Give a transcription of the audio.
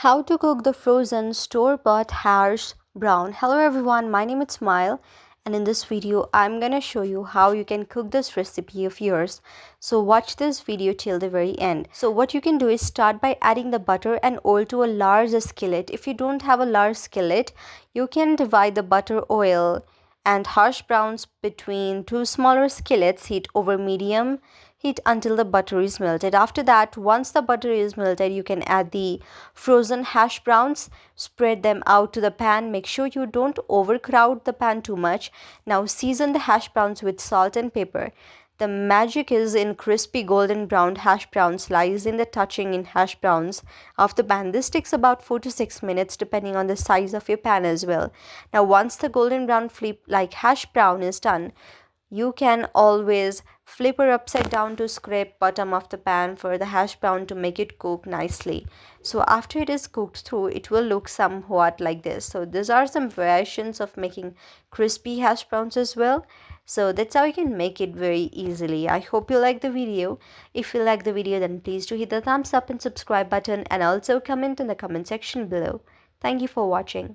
How to cook the frozen store-bought hash brown. Hello everyone, my name is Smile, and in this video I'm gonna show you how you can cook this recipe of yours. So watch this video till the very end. So what you can do is start by adding the butter and oil to a large skillet. If you don't have a large skillet, you can divide the butter, oil and hash browns between two smaller skillets. Heat over medium heat until the butter is melted. After that, once the butter is melted, you can add the frozen hash browns. Spread them out to the pan. Make sure you don't overcrowd the pan too much. Now season the hash browns with salt and pepper. The magic is in crispy golden brown hash browns lies in the touching in hash browns of the pan. This takes about 4 to 6 minutes depending on the size of your pan as well. Now once the golden brown flip like hash brown is done, you can always flip her upside down to scrape bottom of the pan for the hash brown to make it cook nicely. So after it is cooked through, it will look somewhat like this. So these are some variations of making crispy hash browns as well. So that's how you can make it very easily. I hope you like the video. If you like the video, then please do hit the thumbs up and subscribe button, and also comment in the comment section below. Thank you for watching.